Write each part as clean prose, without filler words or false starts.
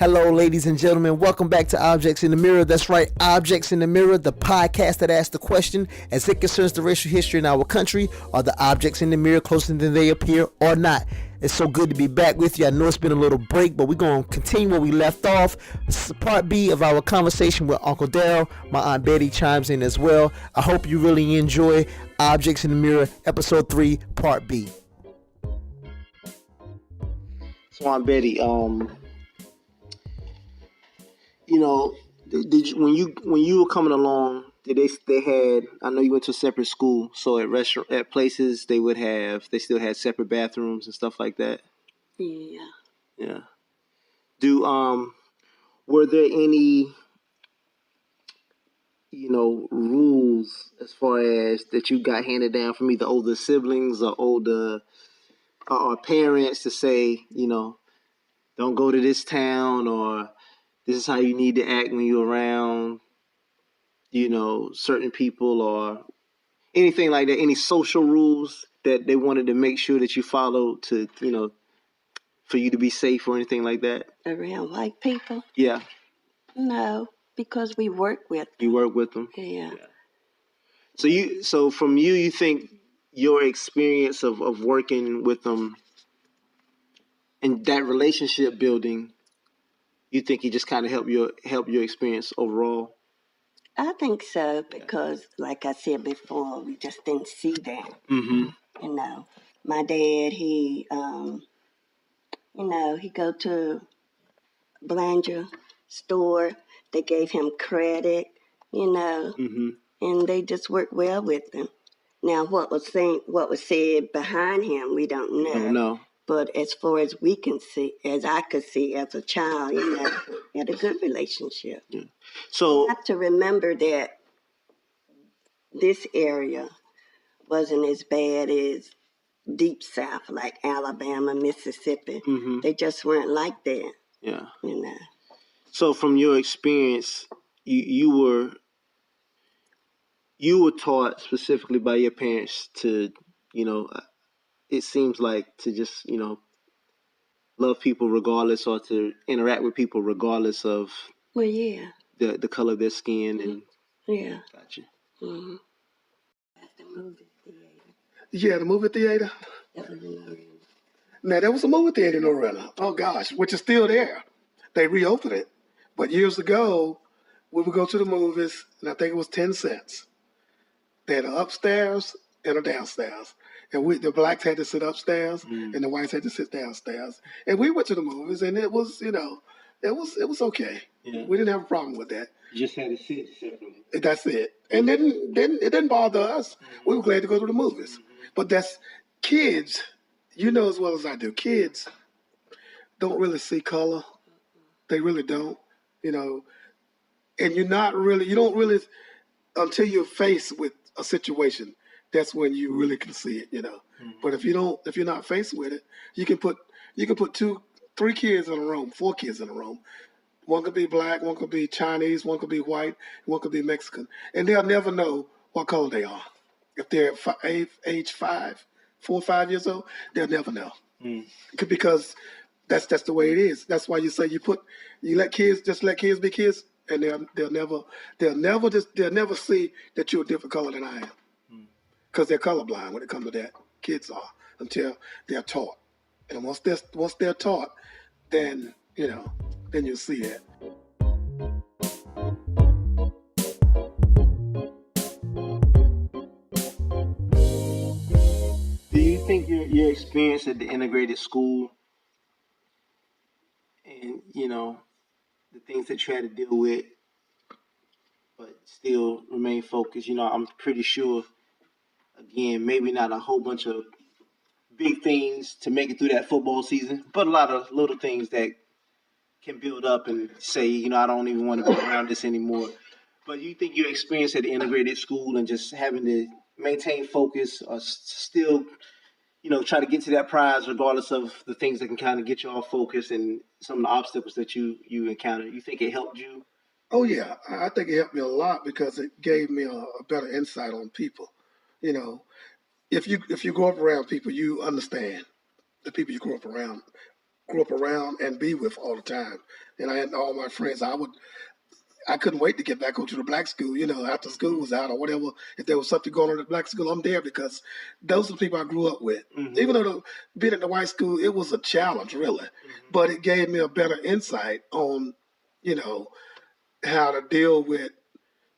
Hello, ladies and gentlemen. Welcome back to Objects in the Mirror. That's right, Objects in the Mirror, the podcast that asks the question as it concerns the racial history in our country. Are the objects in the mirror closer than they appear or not? It's so good to be back with you. I know it's been a little break, but we're going to continue where we left off. This is part B of our conversation with Uncle Darrell. My Aunt Betty chimes in as well. I hope you really enjoy Objects in the Mirror, Episode 3, Part B. So, Aunt Betty, did you, when you were coming along, did they had, I know you went to a separate school, so at places they still had separate bathrooms and stuff like that? Yeah. Yeah. Were there any rules as far as that you got handed down from either older siblings or older or parents to say, don't go to this town, or this is how you need to act when you're around, certain people, or anything like that? Any social rules that they wanted to make sure that you followed to, for you to be safe or anything like that? Around white people? Yeah. No, because we work with them. You work with them? Yeah. So from you think your experience of working with them and that relationship building, you think it just kind of help your experience overall? I think so, because like I said before, we just didn't see that. Mm-hmm. My dad, he go to Belanger store. They gave him credit, Mm-hmm. and they just worked well with him. Now, what was said behind him, we don't know. No. But as far as we can see, as I could see as a child, we had a good relationship. Yeah. So you have to remember that this area wasn't as bad as deep south, like Alabama, Mississippi. Mm-hmm. They just weren't like that. Yeah. So from your experience, you were taught specifically by your parents to, it seems like, to just, love people regardless, or to interact with people regardless of the color of their skin. And yeah. Gotcha. Mm-hmm. At the movie theater. Yeah, the movie theater. Now, there was a movie theater in Loretta. Oh, gosh, which is still there. They reopened it. But years ago, we would go to the movies, and I think it was 10 cents. They had an upstairs and a downstairs. And the blacks had to sit upstairs, and the whites had to sit downstairs. And we went to the movies, and it was, it was okay. Yeah. We didn't have a problem with that. You just had to sit separately. That's it. And it didn't bother us. Mm-hmm. We were glad to go to the movies. Mm-hmm. But that's kids, as well as I do. Kids don't really see color. They really don't, And you don't really, until you're faced with a situation, that's when you really can see it, Mm-hmm. But if you're not faced with it, you can put 3 kids in a room, 4 kids in a room. One could be black, one could be Chinese, one could be white, one could be Mexican. And they'll never know what color they are. If they're age 5, 4 or 5 years old, they'll never know. Mm. Because that's the way it is. That's why you say you let kids be kids, and they'll never see that you're a different color than I am. Because they're colorblind when it comes to that. Kids are, until they're taught. And once they're taught, then you'll see that. Do you think your experience at the integrated school and, the things that you had to deal with, but still remain focused? I'm pretty sure, again, maybe not a whole bunch of big things to make it through that football season, but a lot of little things that can build up and say, I don't even want to be around this anymore. But you think your experience at the integrated school and just having to maintain focus, or still, try to get to that prize regardless of the things that can kind of get you off focus and some of the obstacles that you encountered, you think it helped you? Oh, yeah. I think it helped me a lot because it gave me a better insight on people. If you grow up around people, you understand the people you grow up around. grew up around and be with all the time. And I had all my friends. I couldn't wait to get back over to the black school, after school was out or whatever. If there was something going on at the black school, I'm there because those are the people I grew up with. Even though being at the white school, it was a challenge, really. But it gave me a better insight on, how to deal with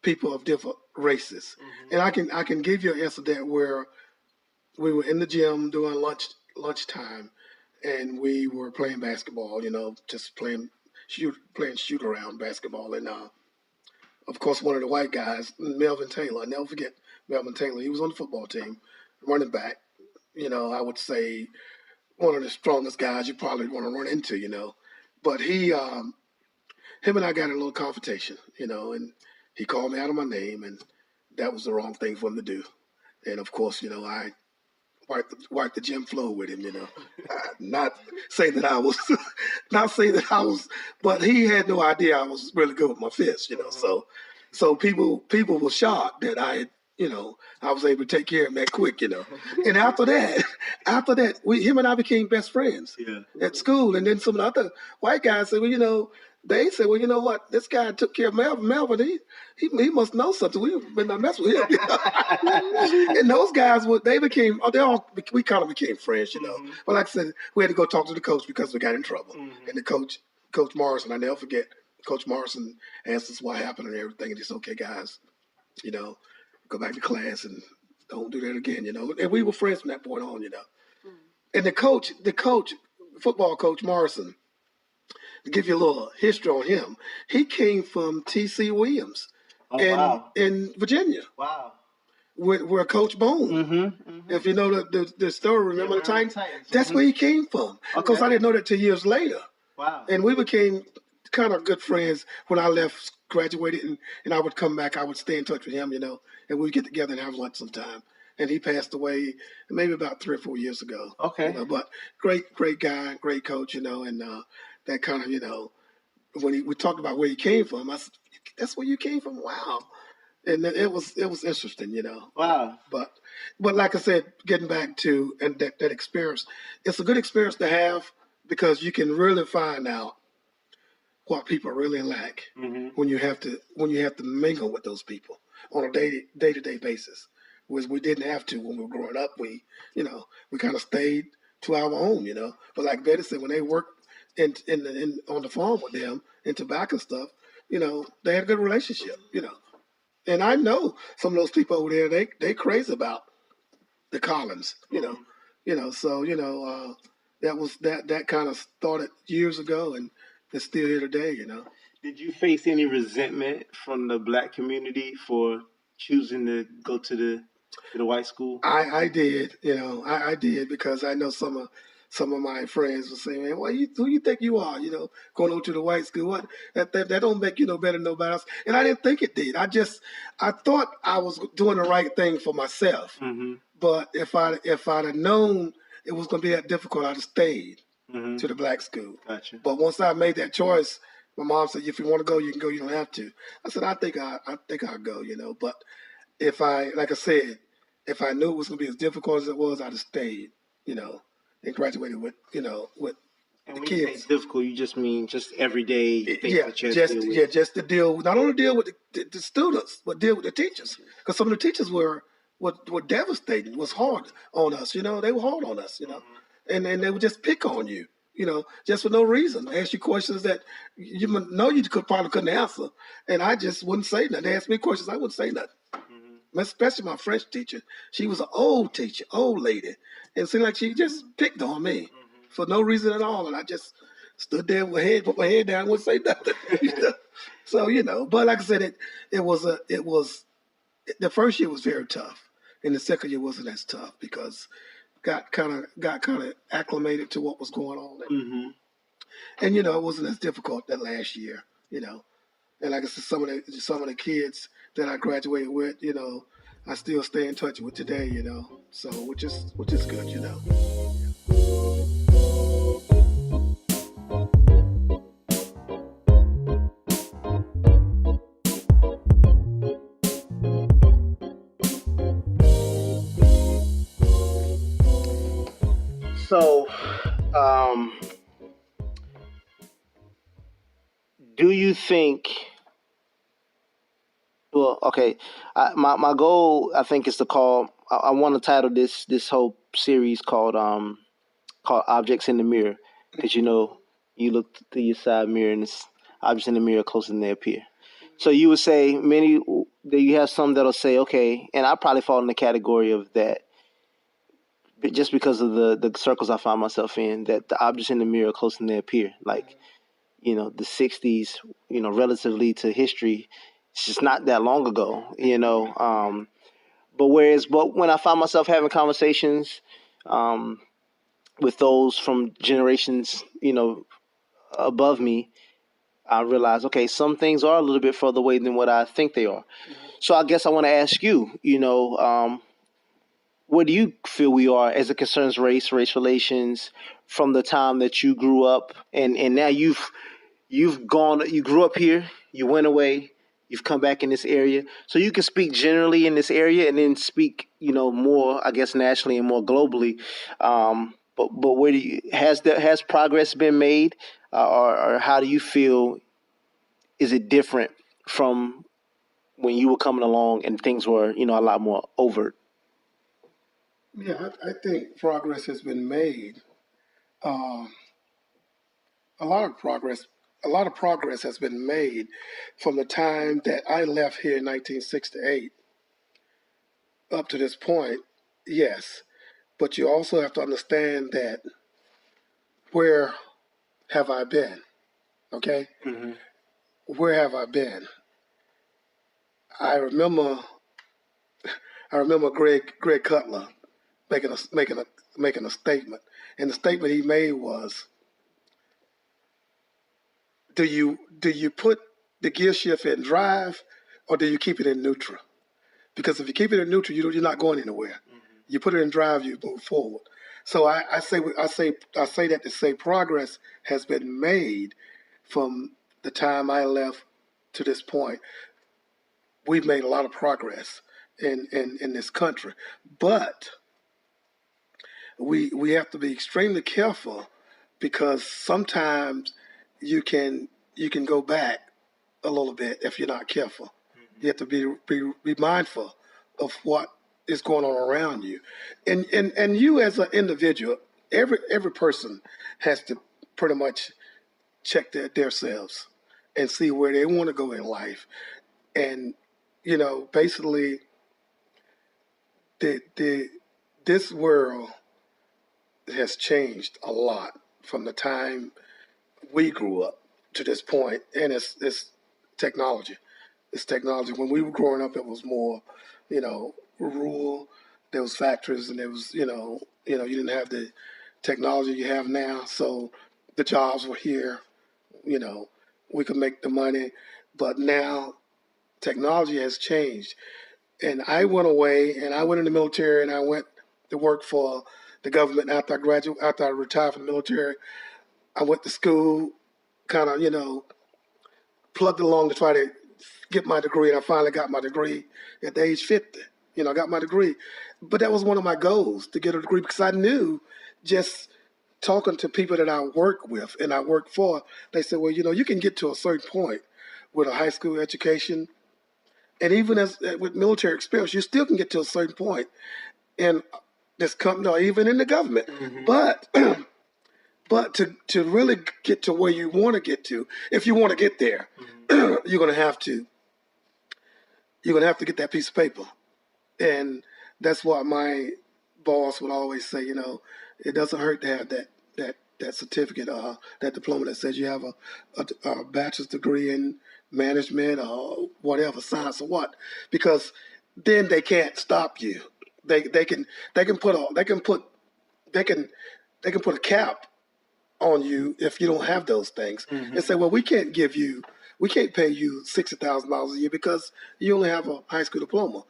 people of different races. And I can give you an incident where we were in the gym doing lunchtime and we were playing basketball, just playing shoot around basketball. And of course, one of the white guys, Melvin Taylor, I'll never forget Melvin Taylor. He was on the football team, running back. I would say one of the strongest guys you probably want to run into. But him and I got in a little confrontation, and he called me out of my name, and that was the wrong thing for him to do. And of course, I wipe the gym floor with him, Not say that I was, not say that I was, but he had no idea I was really good with my fists, So people were shocked that I was able to take care of him that quick, And after that, him and I became best friends at school. And then some of the other white guys said, well, they said, well, you know what? This guy took care of Melvin. Melvin, he must know something. We better not mess with him. And those guys, we kind of became friends, But like I said, we had to go talk to the coach because we got in trouble. And the Coach Morrison, I never forget, Coach Morrison asked us what happened and everything. And he said, okay, guys, go back to class and don't do that again, And we were friends from that point on, And the football coach Morrison, to give you a little history on him, he came from T.C. Williams in Virginia. Wow. Where Coach Bone, if you know the story, remember the Titans? That's where he came from. Of course, I didn't know that till years later. Wow. And we became kind of good friends when I left, graduated, and I would come back. I would stay in touch with him, and we'd get together and have lunch sometime. And he passed away maybe about 3 or 4 years ago. Okay. But great guy, great coach, and that kind of, when we talked about where he came from, I said, that's where you came from? Wow. And it was interesting, Wow. But like I said, getting back to that experience, it's a good experience to have because you can really find out what people really like when you have to mingle with those people on a day-to-day basis. Whereas we didn't have to when we were growing up. We kind of stayed to our own, But like Betty said, when they worked on the farm with them in tobacco stuff, they had a good relationship, And I know some of those people over there, they crazy about the Collins, So that kind of started years ago, and it's still here today, Did you face any resentment from the black community for choosing to go to the white school? I did, I did because I know some of my friends were saying, man, who you think you are, going over to the white school? What that don't make you no better than nobody else. And I didn't think it did. I thought I was doing the right thing for myself. But if I'd have known it was going to be that difficult, I'd have stayed to the black school. Gotcha. But once I made that choice, my mom said, if you want to go, you can go. You don't have to. I said, I think I'll go, But like I said, if I knew it was going to be as difficult as it was, I'd have stayed, and graduated with and the when you kids. say difficult, you just mean just everyday things that you have to deal with. Just to not only deal with the students, but deal with the teachers. Because some of the teachers were devastating, was hard on us, They were hard on us, And they would just pick on you, just for no reason. Ask you questions that you know you probably couldn't answer. And I just wouldn't say nothing. They asked me questions, I wouldn't say nothing. Especially my French teacher. She was an old teacher, old lady. And it seemed like she just picked on me for no reason at all. And I just stood there with put my head down and wouldn't say nothing. So, but like I said, the first year was very tough. And the second year wasn't as tough because got kind of acclimated to what was going on. And it wasn't as difficult that last year, And like I said, some of the kids that I graduated with, I still stay in touch with today, So which is good, So, you think? Well, okay. My goal, I think, is to call. I want to title this whole series called Objects in the Mirror, because you look through your side mirror and it's objects in the mirror closer than they appear. So you would say many that you have some that'll say, okay, and I probably fall in the category of that, just because of the circles I find myself in, that the objects in the mirror are closer than they appear. Like, the 60s, relatively to history, it's just not that long ago. But when I find myself having conversations with those from generations, above me, I realize, okay, some things are a little bit further away than what I think they are. So I guess I want to ask you, where do you feel we are as it concerns race relations, from the time that you grew up, and now you grew up here, you went away, you've come back in this area, so you can speak generally in this area and then speak, more, I guess, nationally and more globally. But where has progress been made, or how do you feel? Is it different from when you were coming along and things were, a lot more overt? Yeah, I think progress has been made. Uh, a lot of progress. A lot of progress has been made from the time that I left here in 1968 up to this point. Yes, but you also have to understand that where have I been? Okay, Mm-hmm. where have I been? I remember. I remember Greg Cutler making a statement, and the statement he made was, do you put the gear shift in drive, or do you keep it in neutral? Because if you keep it in neutral, you're not going anywhere. You put it in drive, you move forward. So I say that to say progress has been made from the time I left to this point. We've made a lot of progress in this country, but we have to be extremely careful, because sometimes you can go back a little bit if you're not careful. You have to be mindful of what is going on around you, and you as an individual, every person has to pretty much check themselves and see where they want to go in life, and basically the this world has changed a lot from the time we grew up to this point, and it's technology. It's technology. When we were growing up, it was more, rural. There was factories, and there was, you didn't have the technology you have now. So the jobs were here. You know, we could make the money, but now technology has changed. And I went away, and I went in the military, and I went to work for the government after I retired from the military. I went to school, kind of, plugged along to try to get my degree, and I finally got my degree at the age 50. I got my degree. But that was one of my goals, to get a degree, because I knew, just talking to people that I work with and I work for, they said, well, you can get to a certain point with a high school education, and even as with military experience, you still can get to a certain point in this company or even in the government. Mm-hmm. But to really get to where you want to get to, if you want to get there, mm-hmm. you're gonna have to get that piece of paper, and that's what my boss would always say. It doesn't hurt to have that certificate, that diploma that says you have a bachelor's degree in management or whatever, science or what, because then they can't stop you. They can put a cap on you if you don't have those things, mm-hmm. and say, well, we can't pay you $60,000 a year because you only have a high school diploma.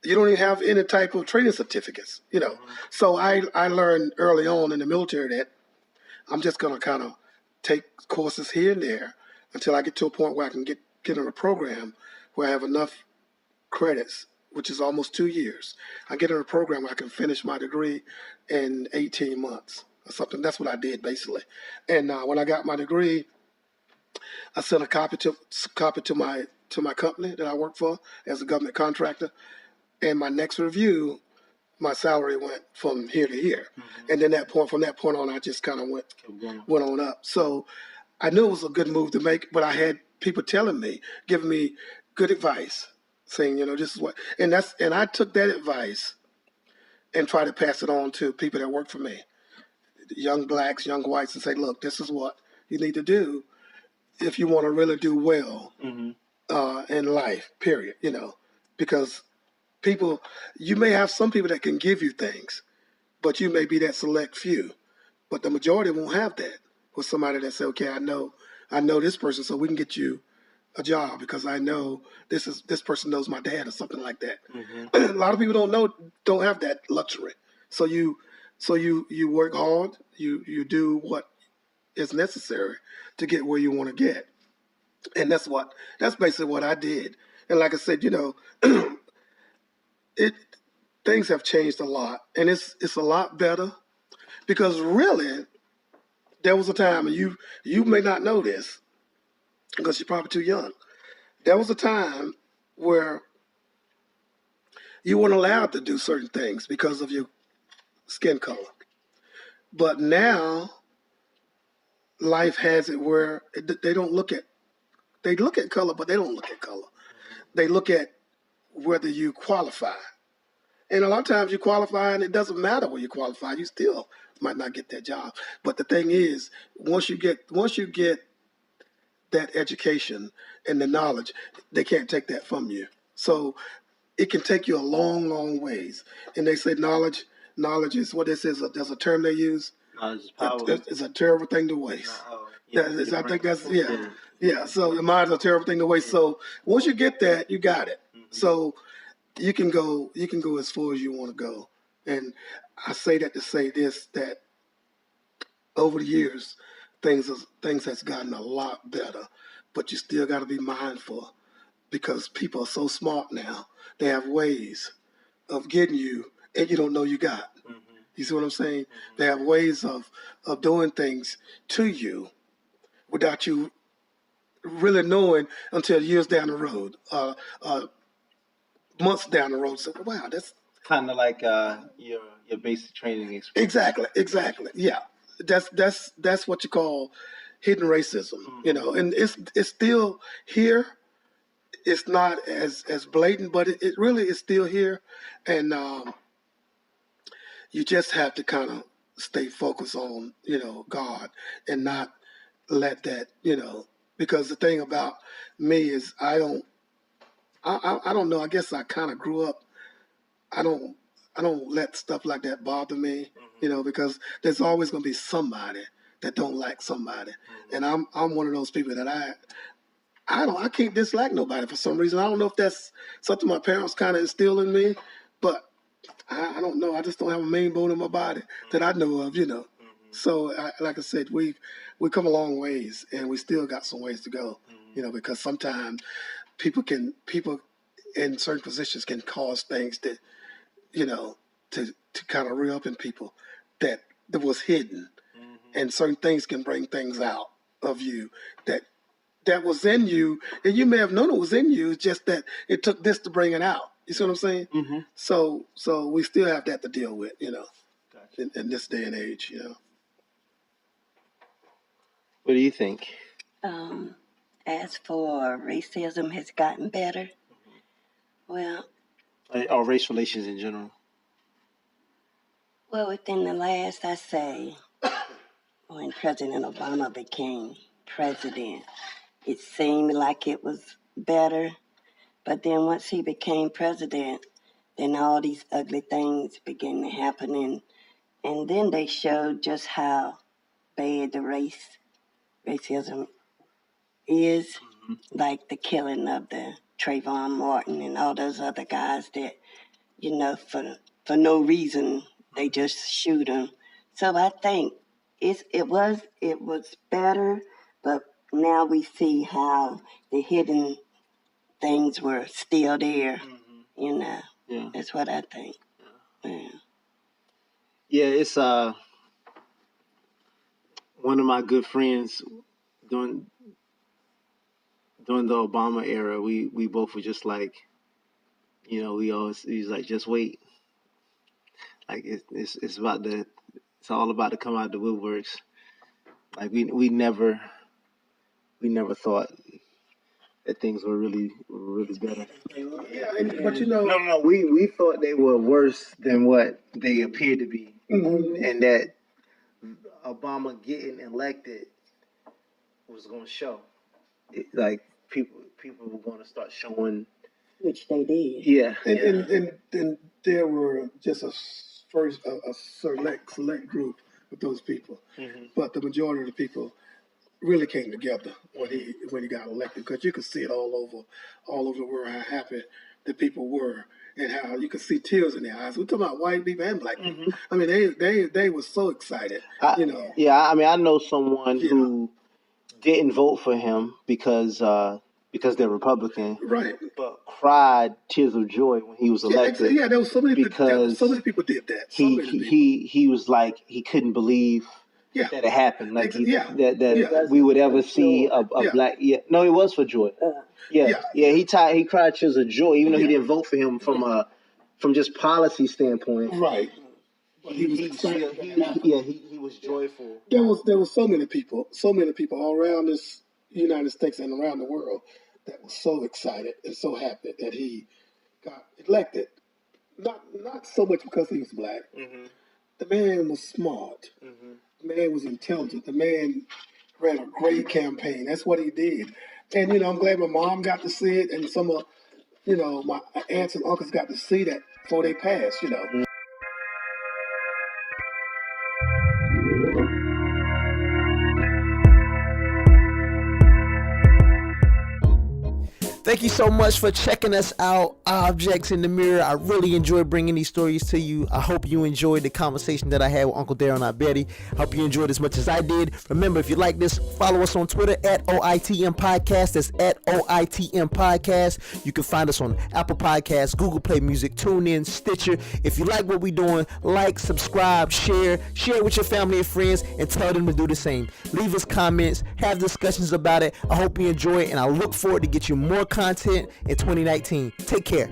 You don't even have any type of training certificates, Mm-hmm. So I learned early on in the military that I'm just going to kind of take courses here and there until I get to a point where I can get in a program where I have enough credits, which is almost 2 years. I get in a program where I can finish my degree in 18 months or something. That's what I did, basically. And when I got my degree, I sent a copy to my company that I work for as a government contractor, and my next review, my salary went from here to here, and then from that point on, I just kind of went on up. So I knew it was a good move to make, but I had people telling me, giving me good advice, saying, this is what, and I took that advice and tried to pass it on to people that work for me, young blacks, young whites, and say, look, this is what you need to do if you want to really do well in life, period, because you may have some people that can give you things, but you may be that select few, but the majority won't have that with somebody that say, okay, I know this person, so we can get you a job because I know this person knows my dad or something like that. A lot of people don't have that luxury. So you work hard, you do what is necessary to get where you want to get. And that's basically what I did. And like I said, it things have changed a lot, and it's a lot better because really there was a time, and you may not know this because you're probably too young. There was a time where you weren't allowed to do certain things because of your skin color. But now life has it where they look at color, but they don't look at color. They look at whether you qualify. And a lot of times you qualify, and it doesn't matter where you qualify. You still might not get that job. But the thing is, once you get that education and the knowledge, they can't take that from you. So it can take you a long, long ways. And they say knowledge is what this is. There's a term they use. Knowledge is power. It's a terrible thing to waste. I think that's yeah. So the mind is a terrible thing to waste. So once you get that, you got it. So you can go as far as you want to go. And I say that to say this, that over the years, things has gotten a lot better, but you still got to be mindful because people are so smart now. They have ways of getting you, and you don't know you got. You see what I'm saying? They have ways of doing things to you without you really knowing until years down the road, months down the road. So, wow, that's kind of like your basic training experience. Exactly. Yeah, that's what you call hidden racism. And it's still here. It's not as blatant, but it really is still here, and you just have to kind of stay focused on God and not let that because the thing about me is I don't know. I guess I kind of grew up. I don't let stuff like that bother me, because there's always going to be somebody that don't like somebody, and I'm one of those people that I can't dislike nobody for some reason. I don't know if that's something my parents kind of instilled in me, but I don't know. I just don't have a main bone in my body that I know of, So, like I said, we come a long ways, and we still got some ways to go, because sometimes people in certain positions can cause things that, to kind of reel up in people that was hidden, and certain things can bring things out of you that was in you, and you may have known it was in you. It's just that it took this to bring it out. You see what I'm saying? So we still have that to deal with, Gotcha. in this day and age, What do you think? As for racism has gotten better, well, Or race relations in general? well, within the last, I say, when President Obama became president, it seemed like it was better. But then once he became president, then all these ugly things began to happen. And then they showed just how bad the racism is, like the killing of the Trayvon Martin and all those other guys that, for no reason, they just shoot them. So I think it was better, but now we see how the hidden things were still there. Yeah. That's what I think. Yeah, it's one of my good friends during during the Obama era, we both were just like, you know, he's like, just wait. Like it's about to, it's all about to come out of the woodworks. Like we never thought that things were really better. Yeah, but you know, No, we thought they were worse than what they appeared to be, and that Obama getting elected was going to show. Like people were going to start showing, which they did. yeah, and there were just a select group of those people, but the majority of the people really came together when he got elected, because you could see it all over the world how happy the people were, and how you could see tears in their eyes. We're talking about white people and black people. I mean, they were so excited, you know. Yeah, I mean, I know someone who didn't vote for him because they're Republican, right? But cried tears of joy when he was elected. Yeah, there was so many people did that. He was like, he couldn't believe that it happened. Like we would ever see a black. Yeah, no, it was for joy. He cried tears of joy, even though he didn't vote for him from just policy standpoint. Right. He was excited. He was joyful. There was so many people all around this United States and around the world that was so excited and so happy that he got elected. Not so much because he was black. The man was smart. The man was intelligent. The man ran a great campaign. That's what he did. And, you know, I'm glad my mom got to see it, and some of, you know, my aunts and uncles got to see that before they passed, you know. Thank you so much for checking us out, Objects in the Mirror. I really enjoyed bringing these stories to you. I hope you enjoyed the conversation that I had with Uncle Darrell and Aunt Betty. I hope you enjoyed as much as I did. Remember, if you like this, follow us on Twitter at OITM Podcast. That's at OITM Podcast. You can find us on Apple Podcasts, Google Play Music, TuneIn, Stitcher. If you like what we're doing, like, subscribe, share it with your family and friends, and tell them to do the same. Leave us comments, have discussions about it. I hope you enjoy it, and I look forward to get you more content in 2019. Take care.